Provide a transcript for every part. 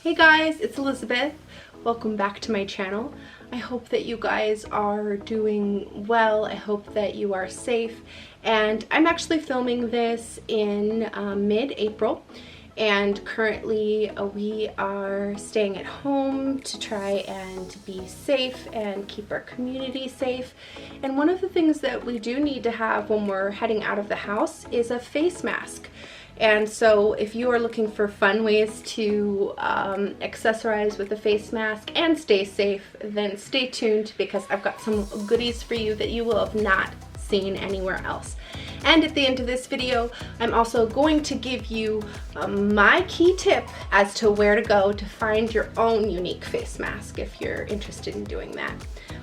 Hey guys, it's Elizabeth. Welcome back to my channel. I hope that you guys are doing well. I hope that you are safe. And I'm actually filming this in mid-April. And currently we are staying at home to try and be safe and keep our community safe. And one of the things that we do need to have when we're heading out of the house is a face mask. And so if you are looking for fun ways to accessorize with a face mask and stay safe, then stay tuned because I've got some goodies for you that you will have not seen anywhere else. And at the end of this video, I'm also going to give you my key tip as to where to go to find your own unique face mask if you're interested in doing that.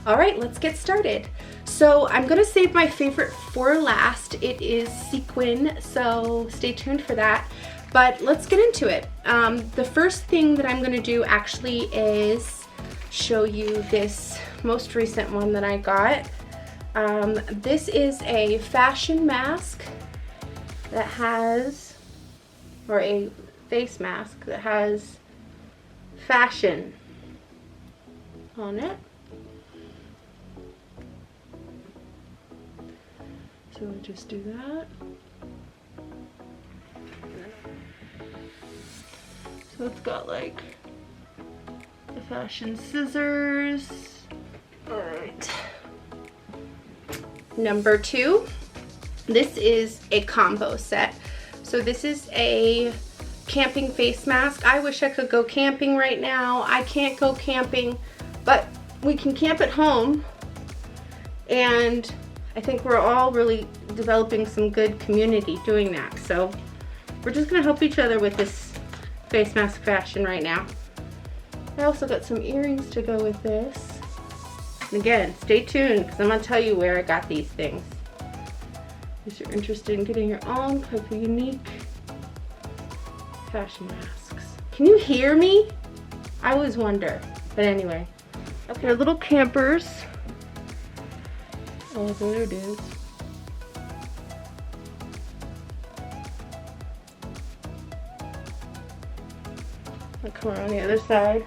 All right, let's get started. So I'm gonna save my favorite for last. It is Sequin, so stay tuned for that. But let's get into it. The first thing that I'm gonna do actually is show you this most recent one that I got. This is a fashion mask that has, or a face mask that has fashion on it. So we'll just do that. So it's got like the fashion scissors. All right. Number 2, this is a combo set. So this is a camping face mask. I wish I could go camping right now. I can't go camping, but we can camp at home. And I think we're all really developing some good community doing that. So we're just gonna help each other with this face mask fashion right now. I also got some earrings to go with this. And again, stay tuned because I'm gonna tell you where I got these things. If you're interested in getting your own type of unique fashion masks. Can you hear me? I always wonder, but anyway. Okay, they're little campers. Oh, there it is. I'll come around the other side.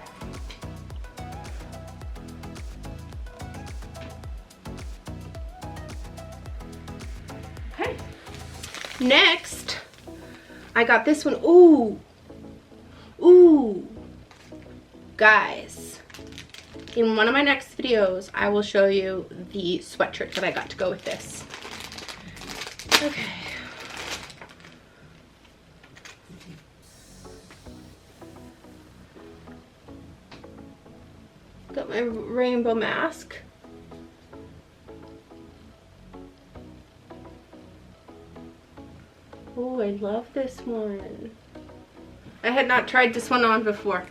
Okay. Next, I got this one. Ooh. Ooh. Guys. In one of my next videos, I will show you the sweatshirt that I got to go with this. Okay. Got my rainbow mask. Oh, I love this one. I had not tried this one on before.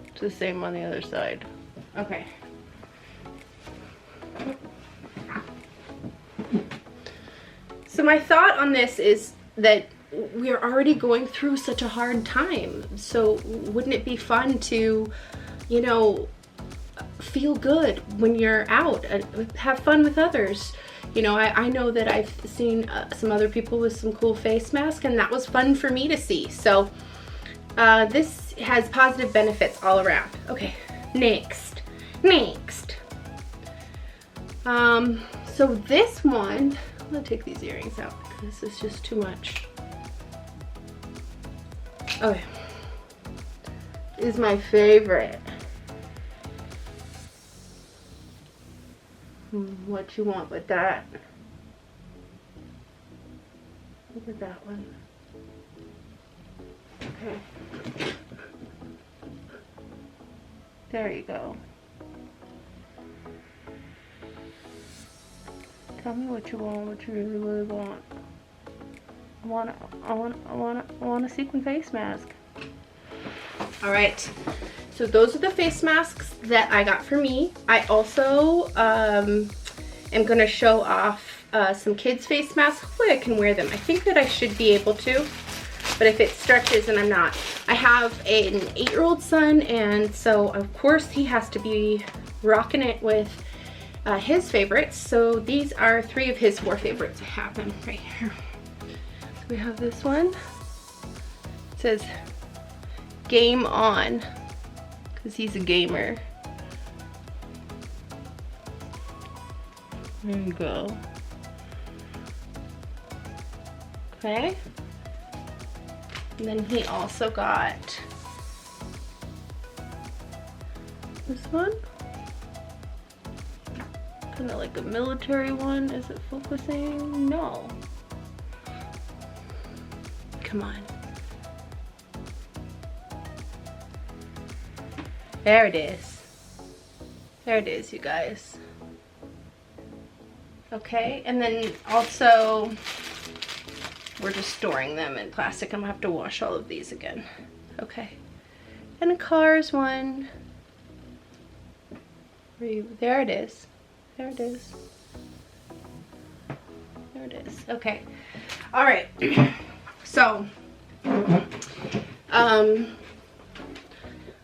It's the same on the other side. Okay. So my thought on this is that we're already going through such a hard time. So wouldn't it be fun to, you know, feel good when you're out and have fun with others? You know, I know that I've seen some other people with some cool face masks, and that was fun for me to see. So this has positive benefits all around. Okay, next. So this one, I'm gonna take these earrings out because this is just too much. Okay, is my favorite. What you want with that? Look at that one. Okay. There you go. Tell me what you want, what you really want. I want a sequin face mask. All right. So those are the face masks that I got for me. I also am gonna show off some kids' face masks. Hopefully I can wear them. I think that I should be able to, but if it stretches and I'm not. I have an 8-year-old son, and so of course he has to be rocking it with his favorites. So these are 3 of his 4 favorites. I have them right here. we have this one. It says game on, because he's a gamer. There you go. Okay. And then he also got this one. Kind of like a military one. Is it focusing? No. Come on. There it is. There it is, you guys. Okay, and then also we're just storing them in plastic. I'm gonna have to wash all of these again. Okay. And a Cars one. There it is. There it is. There it is. Okay. All right. So,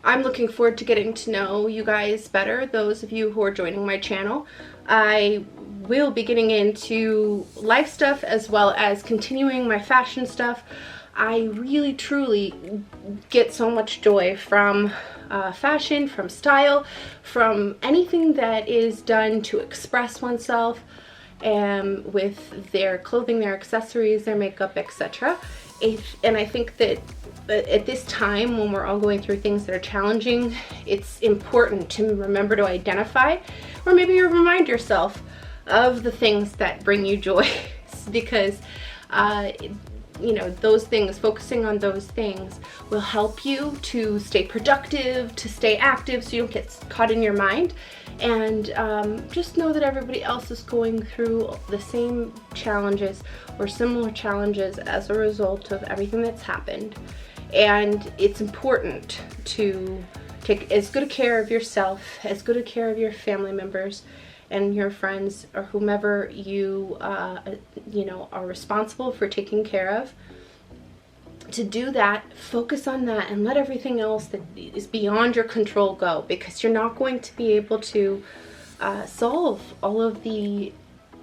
I'm looking forward to getting to know you guys better, those of you who are joining my channel. I will be getting into life stuff as well as continuing my fashion stuff. I really truly get so much joy from fashion, from style, from anything that is done to express oneself, with their clothing, their accessories, their makeup, etc. And I think that at this time, when we're all going through things that are challenging, it's important to remember to identify, or maybe you remind yourself of the things that bring you joy, because you know, those things, focusing on those things will help you to stay productive, to stay active, so you don't get caught in your mind. And just know that everybody else is going through the same challenges or similar challenges as a result of everything that's happened. And it's important to take as good a care of yourself, as good a care of your family members and your friends, or whomever you you know, are responsible for taking care of. To do that, focus on that and let everything else that is beyond your control go, because you're not going to be able to solve all of the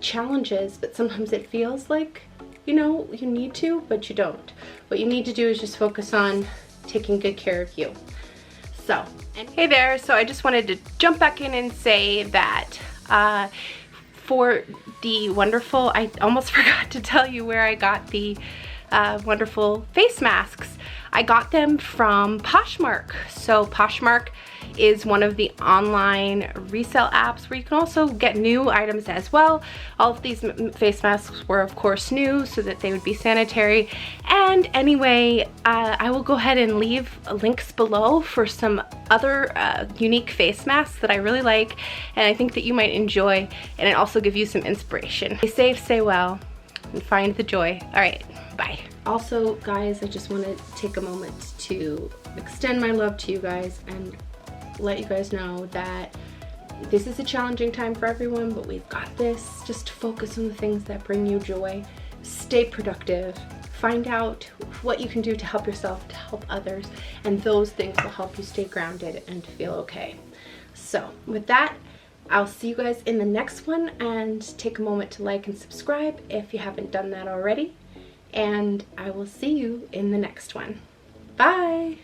challenges, but sometimes it feels like, you know, you need to, but you don't. What you need to do is just focus on taking good care of you. So, and hey there, so I just wanted to jump back in and say that for the wonderful, I almost forgot to tell you where I got the wonderful face masks. I got them from Poshmark. So Poshmark is one of the online resale apps where you can also get new items as well. All of these face masks were of course new, so that they would be sanitary. And anyway, I will go ahead and leave links below for some other unique face masks that I really like and I think that you might enjoy, and it also give you some inspiration. Stay safe, stay well, and find the joy. All right, bye. Also, guys, I just want to take a moment to extend my love to you guys and let you guys know that this is a challenging time for everyone, but we've got this. Just focus on the things that bring you joy. Stay productive. Find out what you can do to help yourself, to help others, and those things will help you stay grounded and feel okay. So with that, I'll see you guys in the next one, and take a moment to like and subscribe if you haven't done that already. And I will see you in the next one. Bye!